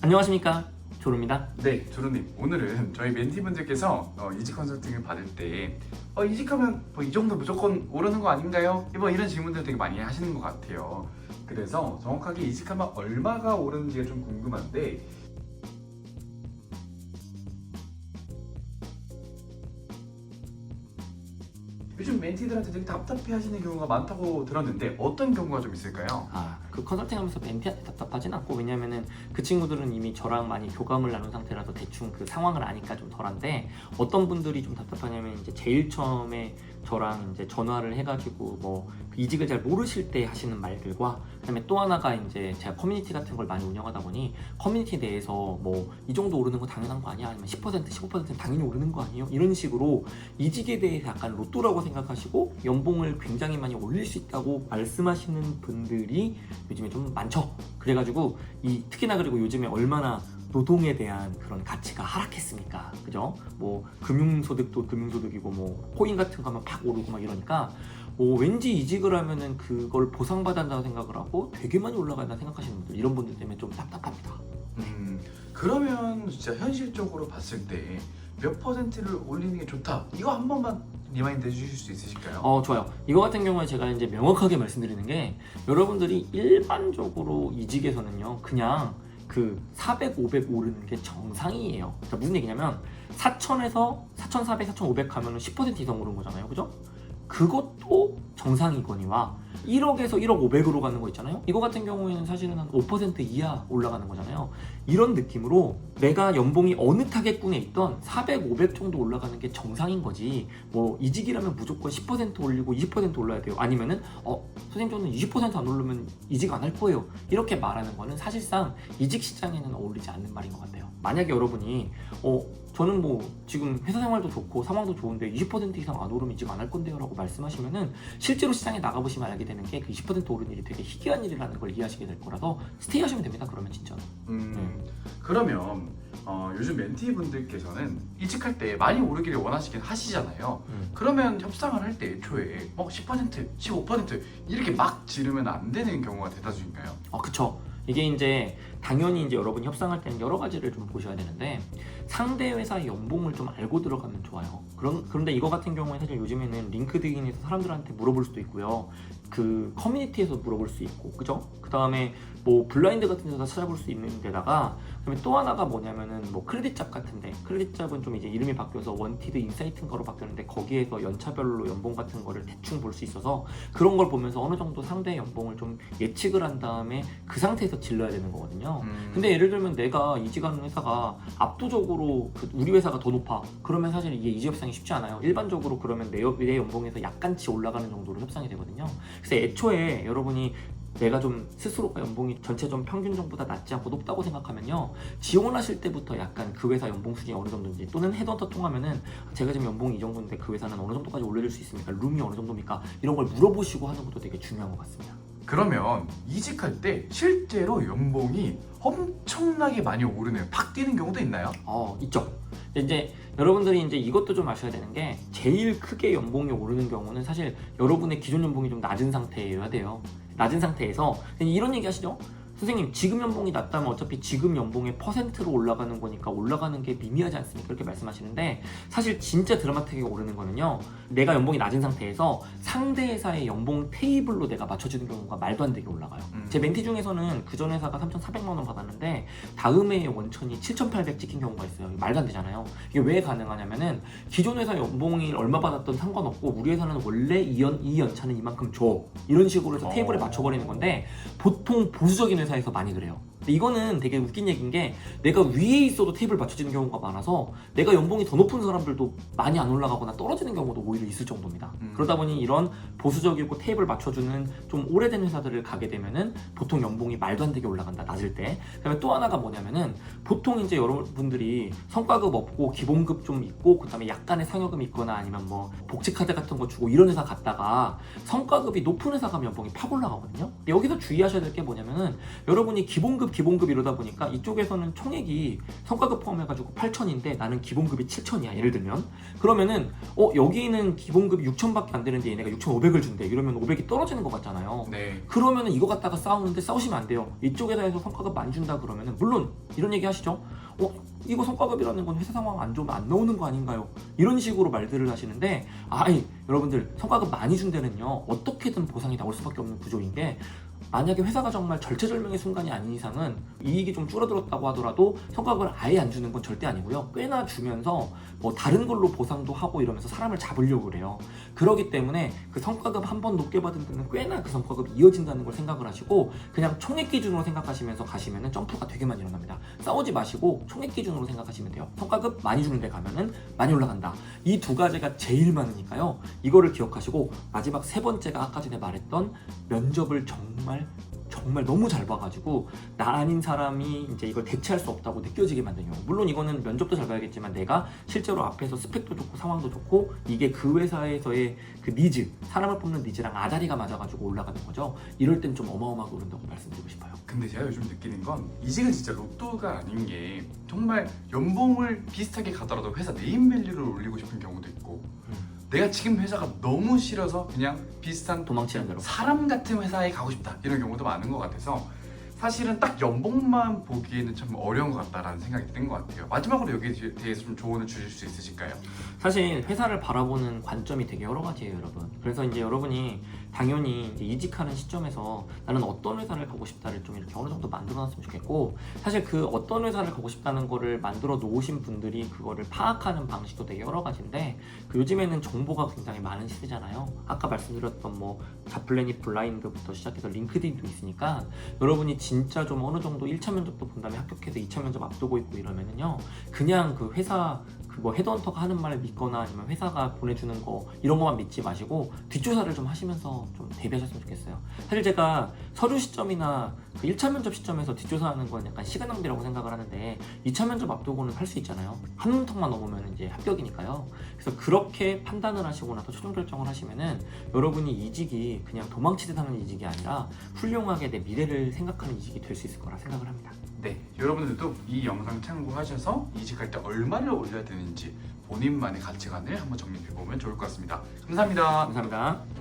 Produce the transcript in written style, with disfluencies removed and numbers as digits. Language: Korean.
안녕하십니까, 조루입니다. 네, 조루님. 오늘은 저희 멘티분들께서 이직 컨설팅을 받을 때 이직하면 뭐 이 정도 무조건 오르는 거 아닌가요? 뭐 이런 질문들 되게 많이 하시는 것 같아요. 그래서 정확하게 이직하면 얼마가 오르는지가 좀 궁금한데 요즘 멘티들한테 되게 답답해 하시는 경우가 많다고 들었는데 어떤 경우가 좀 있을까요? 그 컨설팅 하면서 멘티한테 답답하진 않고, 왜냐면은 그 친구들은 이미 저랑 많이 교감을 나눈 상태라서 대충 그 상황을 아니까 좀 덜한데, 어떤 분들이 좀 답답하냐면 이제 제일 처음에 저랑 이제 전화를 해가지고 뭐 이직을 잘 모르실 때 하시는 말들과, 그다음에 또 하나가 이제 제가 커뮤니티 같은 걸 많이 운영하다 보니 커뮤니티 내에서 뭐 이 정도 오르는 거 당연한 거 아니야? 아니면 10% 15%는 당연히 오르는 거 아니에요? 이런 식으로 이직에 대해서 약간 로또라고 생각하시고 연봉을 굉장히 많이 올릴 수 있다고 말씀하시는 분들이 요즘에 좀 많죠. 그래가지고 특히나 그리고 요즘에 얼마나 노동에 대한 그런 가치가 하락했습니까? 그죠? 뭐 금융소득도 금융소득이고 뭐 코인 같은 거 하면 팍 오르고 막 이러니까 왠지 이직을 하면은 그걸 보상받았다고 생각을 하고 되게 많이 올라간다 생각하시는 분들, 이런 분들 때문에 좀 답답합니다. 그러면 진짜 현실적으로 봤을 때 몇 퍼센트를 올리는 게 좋다. 이거 한 번만 리마인드 해주실 수 있으실까요? 좋아요. 이거 같은 경우에 제가 이제 명확하게 말씀드리는 게, 여러분들이 일반적으로 이직에서는요, 그냥 그 400, 500 오르는 게 정상이에요. 그러니까 무슨 얘기냐면 4,000에서 4,400, 4,500 가면은 10% 이상 오른 거잖아요. 그죠? 그것도 정상이거니와 1억에서 1억 500으로 가는 거 있잖아요. 이거 같은 경우에는 사실은 한 5% 이하 올라가는 거잖아요. 이런 느낌으로 내가 연봉이 어느 타겟군에 있던 400, 500 정도 올라가는 게 정상인 거지, 뭐 이직이라면 무조건 10% 올리고 20% 올라야 돼요, 아니면은 선생님 저는 20%안 오르면 이직 안 할 거예요, 이렇게 말하는 거는 사실상 이직 시장에는 어울리지 않는 말인 것 같아요. 만약에 여러분이 저는 뭐 지금 회사 생활도 좋고 상황도 좋은데 20% 이상 안 오르면 이직 안 할 건데요 라고 말씀하시면은, 실제로 시장에 나가보시면 알게 되는 게 그 20% 오른 일이 되게 희귀한 일이라는 걸 이해하시게 될 거라서 스테이 하시면 됩니다. 그러면 진짜로. 그러면 요즘 멘티분들께서는 이직할 때 많이 오르기를 원하시긴 하시잖아요. 그러면 협상을 할 때 애초에 10%, 15% 이렇게 막 지르면 안 되는 경우가 대다수인가요? 그쵸. 이게 이제 당연히 이제 여러분이 협상할 때는 여러 가지를 좀 보셔야 되는데, 상대 회사의 연봉을 좀 알고 들어가면 좋아요. 그런데 이거 같은 경우에 사실 요즘에는 링크드인에서 사람들한테 물어볼 수도 있고요, 그 커뮤니티에서 물어볼 수 있고, 그죠? 그 다음에 뭐 블라인드 같은 데서 찾아볼 수 있는 데다가, 그다음에 또 하나가 뭐냐면은 뭐 크레딧잡 같은데, 크레딧잡은 좀 이제 이름이 바뀌어서 원티드 인사이트인가로 바뀌었는데, 거기에서 연차별로 연봉 같은 거를 대충 볼 수 있어서 그런 걸 보면서 어느 정도 상대의 연봉을 좀 예측을 한 다음에 그 상태에서 질러야 되는 거거든요. 근데 예를 들면 내가 이직하는 회사가 압도적으로 우리 회사가 더 높아, 그러면 사실 이게 이직 협상이 쉽지 않아요. 일반적으로 그러면 내 연봉에서 약간치 올라가는 정도로 협상이 되거든요. 그래서 애초에 여러분이 내가 좀 스스로가 연봉이 전체 좀 평균적보다 낮지 않고 높다고 생각하면요, 지원하실 때부터 약간 그 회사 연봉 수준이 어느 정도인지, 또는 헤드헌터 통하면은 제가 지금 연봉이 이 정도인데 그 회사는 어느 정도까지 올려줄 수 있습니까? 룸이 어느 정도입니까? 이런 걸 물어보시고 하는 것도 되게 중요한 것 같습니다. 그러면 이직할 때 실제로 연봉이 엄청나게 많이 오르는, 팍 뛰는 경우도 있나요? 있죠. 이제 여러분들이 이제 이것도 좀 아셔야 되는 게, 제일 크게 연봉이 오르는 경우는 사실 여러분의 기존 연봉이 좀 낮은 상태여야 돼요. 낮은 상태에서 이런 얘기 하시죠? 선생님, 지금 연봉이 낮다면 어차피 지금 연봉의 퍼센트로 올라가는 거니까 올라가는 게 미미하지 않습니까? 이렇게 말씀하시는데, 사실 진짜 드라마틱하게 오르는 거는요, 내가 연봉이 낮은 상태에서 상대 회사의 연봉 테이블로 내가 맞춰주는 경우가 말도 안 되게 올라가요. 제 멘티 중에서는 그전 회사가 3,400만 원 받았는데 다음 해에 원천이 7,800 찍힌 경우가 있어요. 말도 안 되잖아요. 이게 왜 가능하냐면은 기존 회사 연봉이 얼마 받았던 상관없고, 우리 회사는 원래 이 연차는 이만큼 줘, 이런 식으로 해서 테이블에 맞춰버리는 건데, 보통 보수적인 회사에서 많이 그래요. 근데 이거는 되게 웃긴 얘기인 게, 내가 위에 있어도 테이블 맞춰지는 경우가 많아서 내가 연봉이 더 높은 사람들도 많이 안 올라가거나 떨어지는 경우도 오히려 있을 정도입니다. 그러다 보니 이런 보수적이고 테이블 맞춰주는 좀 오래된 회사들을 가게 되면은 보통 연봉이 말도 안 되게 올라간다, 낮을 때. 그다음에 또 하나가 뭐냐면은, 보통 이제 여러분들이 성과급 없고 기본급 좀 있고 그다음에 약간의 상여금이 있거나 아니면 뭐 복지카드 같은 거 주고 이런 회사 갔다가 성과급이 높은 회사 가면 연봉이 팍 올라가거든요. 여기서 주의하셔야 될 게 뭐냐면은, 여러분이 기본급 기본급 이러다 보니까 이쪽에서는 총액이 성과급 포함해가지고 8천인데 나는 기본급이 7천이야 예를 들면. 그러면은 여기는 기본급이 6천밖에 안 되는데 얘네가 6,500을 준대. 이러면 500이 떨어지는 것 같잖아요. 네. 그러면은 이거 갖다가 싸우는데 싸우시면 안 돼요. 이쪽에서 해서 성과급 많이 준다 그러면은 물론 이런 얘기 하시죠. 이거 성과급이라는 건 회사 상황 안 좋으면 안 나오는 거 아닌가요? 이런 식으로 말들을 하시는데 여러분들 성과급 많이 준 데는요 어떻게든 보상이 나올 수밖에 없는 구조인 게, 만약에 회사가 정말 절체절명의 순간이 아닌 이상은 이익이 좀 줄어들었다고 하더라도 성과급을 아예 안 주는 건 절대 아니고요. 꽤나 주면서 뭐 다른 걸로 보상도 하고 이러면서 사람을 잡으려고 그래요. 그러기 때문에 그 성과급 한 번 높게 받은 데는 꽤나 그 성과급이 이어진다는 걸 생각을 하시고 그냥 총액 기준으로 생각하시면서 가시면은 점프가 되게 많이 일어납니다. 싸우지 마시고 총액 기준으로 생각하시면 돼요. 성과급 많이 주는 데 가면은 많이 올라간다. 이 두 가지가 제일 많으니까요. 이거를 기억하시고 마지막 세 번째가 아까 전에 말했던 면접을 정말 너무 잘 봐가지고 나 아닌 사람이 이제 이걸 대체할 수 없다고 느껴지게 만드는 경우. 물론 이거는 면접도 잘 봐야겠지만 내가 실제로 앞에서 스펙도 좋고 상황도 좋고 이게 그 회사에서의 그 니즈, 사람을 뽑는 니즈랑 아다리가 맞아가지고 올라가는 거죠. 이럴 땐 좀 어마어마하게 오른다고 말씀드리고 싶어요. 근데 제가 요즘 느끼는 건 이직은 진짜 로또가 아닌 게, 정말 연봉을 비슷하게 가더라도 회사 네임밸류를 올리고 싶은 경우도 있고, 내가 지금 회사가 너무 싫어서 그냥 비슷한 도망치는 대로. 사람 같은 회사에 가고 싶다 이런 경우도 많은 것 같아서 사실은 딱 연봉만 보기에는 참 어려운 것 같다라는 생각이 드는 것 같아요. 마지막으로 여기에 대해서 좀 조언을 주실 수 있으실까요? 사실 회사를 바라보는 관점이 되게 여러 가지예요, 여러분. 그래서 이제 여러분이 당연히 이제 이직하는 시점에서 나는 어떤 회사를 가고 싶다를 좀 이렇게 어느 정도 만들어 놨으면 좋겠고, 사실 그 어떤 회사를 가고 싶다는 거를 만들어 놓으신 분들이 그거를 파악하는 방식도 되게 여러 가지인데, 그 요즘에는 정보가 굉장히 많은 시대잖아요. 아까 말씀드렸던 뭐 자플래닛 블라인드부터 시작해서 링크드인도 있으니까 여러분이 진짜 좀 어느 정도 1차 면접도 본 다음에 합격해서 2차 면접 앞두고 있고 이러면은요, 그냥 그 회사 뭐 헤드헌터가 하는 말을 믿거나 아니면 회사가 보내주는 거 이런 것만 믿지 마시고 뒷조사를 좀 하시면서 좀 대비하셨으면 좋겠어요. 사실 제가 서류 시점이나 그 1차 면접 시점에서 뒷조사하는 건 약간 시간 낭비라고 생각을 하는데 2차 면접 앞두고는 할 수 있잖아요. 한 문턱만 넘으면 이제 합격이니까요. 그래서 그렇게 판단을 하시고 나서 최종 결정을 하시면은 여러분이 이직이 그냥 도망치듯 하는 이직이 아니라 훌륭하게 내 미래를 생각하는 이직이 될 수 있을 거라 생각을 합니다. 네, 여러분들도 이 영상 참고하셔서 이직할 때 얼마를 올려야 되는지 본인만의 가치관을 한번 정립해보면 좋을 것 같습니다. 감사합니다. 감사합니다.